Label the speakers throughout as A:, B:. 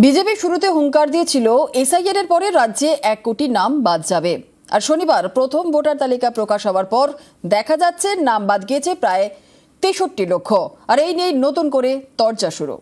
A: BJP শুরুতে হুঙ্কার দিয়েছিল এসআইআর এর পরে রাজ্যে 1 কোটি নাম বাদ যাবে। আর শনিবার প্রথম ভোটার তালিকা প্রকাশ হওয়ার পর দেখা যাচ্ছে নাম বাদ গিয়েছে প্রায় 63 লক্ষ। আর এই নিয়ে নতুন করে তরজা শুরু।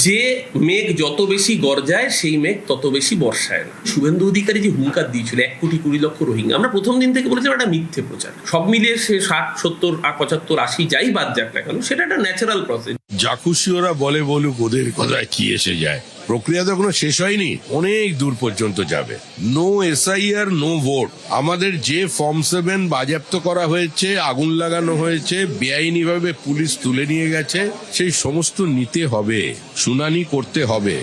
B: যে মেঘ যত বেশি গর্জায় সেই মেঘ তত বেশি বর্ষায় না। শুভেন্দু অধিকারী যে হুঙ্কার দিয়েছিল 1 কোটি 20 লক্ষ রোহিঙ্গা, আমরা প্রথম দিন থেকে বলেছিলাম একটা মিথ্যে প্রচার। সব মিলিয়ে সে 60, 70, 75, 80 যাই বাদ যাক না কেন, সেটা একটা ন্যাচারাল প্রসেস।
C: যা খুশি ওরা বলে বলুক, ওদের কথায় কি এসে যায়। প্রক্রিয়া তো এখনো শেষ হয়নি, অনেক দূর পর্যন্ত যাবে। No SIR no vote. আমাদের যে ফর্ম 7 বাজেয়াপ্ত করা হয়েছে, আগুন লাগানো হয়েছে, বেআইনিভাবে পুলিশ তুলে নিয়ে গেছে, সেই সমস্ত নিতে হবে, শুনানি করতে হবে।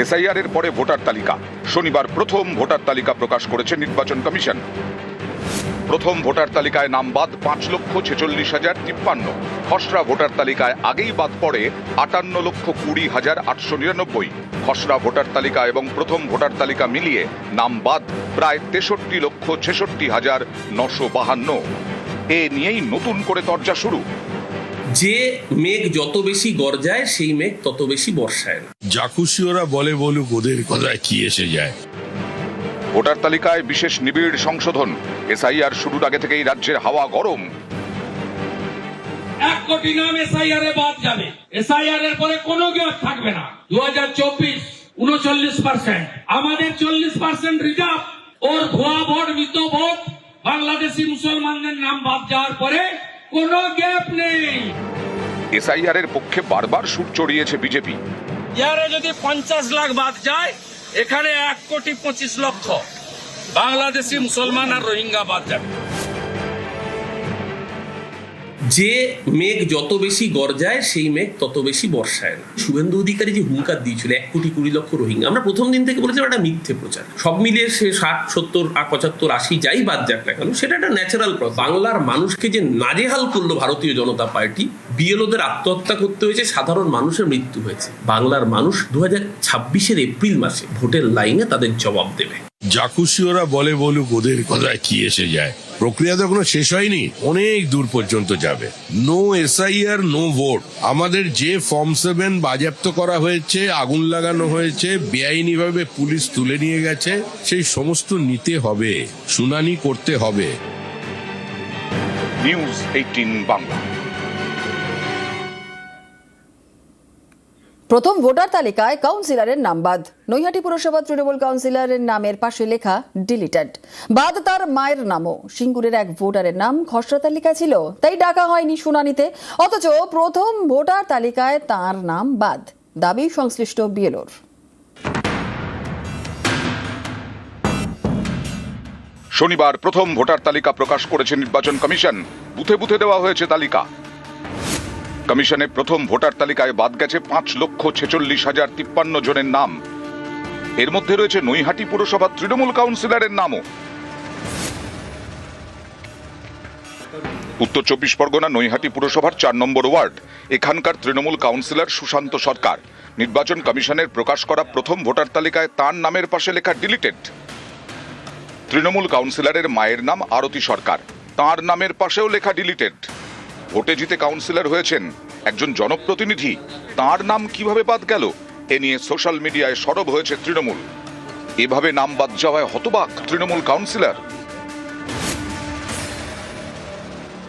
D: এসআইআর এর পরে ভোটার তালিকা। শনিবার প্রথম ভোটার তালিকা প্রকাশ করেছে নির্বাচন কমিশন। প্রথম ভোটার তালিকায় নাম বাদ 5,46,053। খসড়া ভোটার তালিকায় আগেই বাদ পড়ে 58,20,899। খসড়া ভোটার তালিকা এবং প্রথম ভোটার তালিকা মিলিয়ে নাম বাদ প্রায় 63,66,952। এ নিয়েই নতুন করে তরজা শুরু।
B: যে মেঘ যত বেশি গর্জায় সেই মেঘ তত বেশি বর্ষায় না।
C: যা খুশি ওরা বলে বলুক, ওদের কথায় কি এসে যায়।
D: ভোটার তালিকায় বিশেষ নিবিড় সংশোধন। এসআইআর শুরুর আগে থেকেই রাজ্যের হাওয়া গরম।
E: 1 কোটি নাম এসআইআর এ বাদ যাবে। এসআইআর এর পরে কোনো গ্যাপ থাকবে না। 2024 39%, আমাদের 40% রিজার্ভ। ওর ভুয়া ভোট, মৃত ভোট, বাংলাদেশি মুসলমানদের নাম বাদ যাওয়ার পরে কোনো গ্যাপ নেই।
D: এসআইআর এর পক্ষে বারবার সুর চড়িয়েছে বিজেপি।
E: ইয়ারে যদি 50 লাখ বাদ যায়, এখানে 1 কোটি 25 লক্ষ বাংলাদেশি মুসলমান আর রোহিঙ্গা বাদ যাবে।
B: যে মেঘ যত বেশি গর্জায় সেই মেঘ তত বেশি বর্ষায় না। শুভেন্দু অধিকারী যে হুঙ্কার দিয়েছিল 1 কোটি 20 লক্ষ রোহিঙ্গা, আমরা প্রথম দিন থেকে বলেছিলাম একটা মিথ্যে প্রচার। সব মিলিয়ে সে 60, 70, 75, 80 যাই বাদ যাক না কেন, সেটা একটা ন্যাচারাল প্রসেস। বাংলার মানুষকে যে নাজেহাল করলো ভারতীয় জনতা পার্টি, বিএলওদের আত্মহত্যা করতে হয়েছে, সাধারণ মানুষের মৃত্যু হয়েছে। বাংলার মানুষ 2026 এপ্রিল মাসে ভোটের লাইনে তাদের জবাব দেবে।
C: যা খুশি ওরা বলে বলুক, ওদের কথায় কি এসে যায়। প্রক্রিয়া তো এখনো শেষ হয়নি, অনেক দূর পর্যন্ত যাবে। No SIR no vote. আমাদের যে ফর্ম 7 বাজেয়াপ্ত করা হয়েছে, আগুন লাগানো হয়েছে, বেআইনিভাবে পুলিশ তুলে নিয়ে গেছে, সেই সমস্ত নিতে হবে, শুনানি করতে হবে।
D: নিউজ 18 বাংলা।
A: প্রথম ভোটার তালিকায় কাউন্সিলরের নাম বাদ। নৈহাটি পুরসভা তৃণমূল কাউন্সিলরের নামের পাশে লেখা ডিলিটেড। বাদ তার মায়ের নামও। সিঙ্গুরের এক ভোটারের নাম খসড়া তালিকায় ছিল, তাই ডাকা হয়নি শুনানিতে। অথচ প্রথম ভোটার তালিকায় তার নাম বাদ, দাবি সংশ্লিষ্ট বিএলওর।
D: শনিবার প্রথম ভোটার তালিকা প্রকাশ করেছে নির্বাচন কমিশন। বুথে বুথে দেওয়া হয়েছে তালিকা। কমিশনে প্রথম ভোটার তালিকায় বাদ গেছে 5,46,053 জনের নাম। এর মধ্যে রয়েছে নৈহাটি পুরসভা তৃণমূল কাউন্সিলরের নামও। উত্তর 24 পরগনা নৈহাটি পুরসভার 4 নম্বর ওয়ার্ড। এখানকার তৃণমূল কাউন্সিলর সুশান্ত সরকার। নির্বাচন কমিশনের প্রকাশ করা প্রথম ভোটার তালিকায় তার নামের পাশে লেখা ডিলিটেড। তৃণমূল কাউন্সিলরের মায়ের নাম আরতি সরকার, তার নামের পাশেও লেখা ডিলিটেড। ভোটে জিতে কাউন্সিলর হয়েছেন একজন জনপ্রতিনিধি, তার নাম কিভাবে বাদ গেল, এ নিয়ে সোশ্যাল মিডিয়ায় সরব হয়েছে তৃণমূল। এভাবে নাম বাদ যাওয়ায় হতবাক তৃণমূল কাউন্সিলর।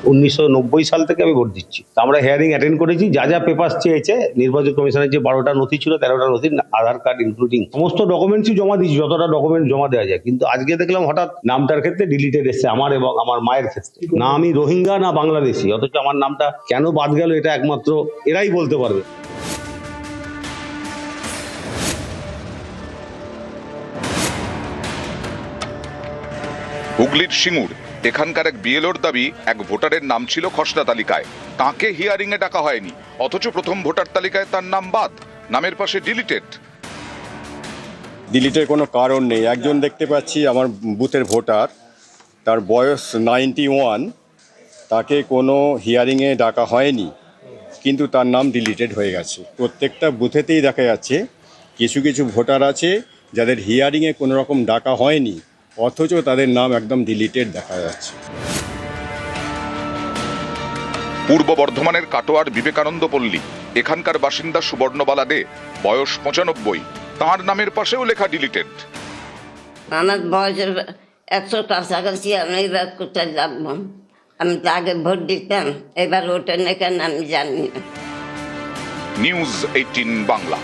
F: 1990 সাল থেকে আমি ভোট দিচ্ছি। আমরা হিয়ারিং অ্যাটেন্ড করেছি, যা যা পেপার চেয়েছে নির্বাচন কমিশনের যে 12টা নথি ছিল, 13টা নথির আধার কার্ড ইনক্লুডিং সমস্ত ডকুমেন্টসই জমা দিয়েছি, যতটা ডকুমেন্ট জমা দেওয়া যায়। কিন্তু আজকে দেখলাম হঠাৎ নামটার ক্ষেত্রে ডিলিটেড এসছে, আমার এবং আমার মায়ের ক্ষেত্রে। না আমি রোহিঙ্গা না বাংলাদেশি, অথচ আমার নামটা কেন বাদ গেল এটা একমাত্র এরাই বলতে পারবে।
D: হুগলির সিঙ্গুর এখানকার এক বিএলওর দাবি, এক ভোটারের নাম ছিল খসড়া তালিকায়, তাকে হিয়ারিং এ ডাকা হয়নি, অথচ প্রথম ভোটার তালিকায় তার নাম বাদ, নামের পাশে ডিলিটেড।
G: ডিলিটের কোনো কারণ নেই। একজন দেখতে পাচ্ছি আমার বুথের ভোটার, তার বয়স 91, তাকে কোনো হিয়ারিংয়ে ডাকা হয়নি, কিন্তু তার নাম ডিলিটেড হয়ে গেছে। প্রত্যেকটা বুথেতেই দেখা যাচ্ছে কিছু কিছু ভোটার আছে যাদের হিয়ারিংয়ে কোনো রকম ডাকা হয়নি, অথচ তাদের নাম একদম ডিলিটেড দেখা যাচ্ছে।
D: পূর্ব বর্ধমানের কাটোয়ার বিবেকানন্দ পল্লী, এখানকার বাসিন্দা সুবর্ণবালা দে, বয়স 95, তাঁর নামের পাশেও লেখা ডিলিটেড।
H: আমার বয়সের 100 কাছাকাছি, আমি এবার কোথায় যাবো? আমি তো আগে ভোট দিতাম, এবার ওটা নেই কেন আমি জানি না।
D: নিউজ 18 বাংলা।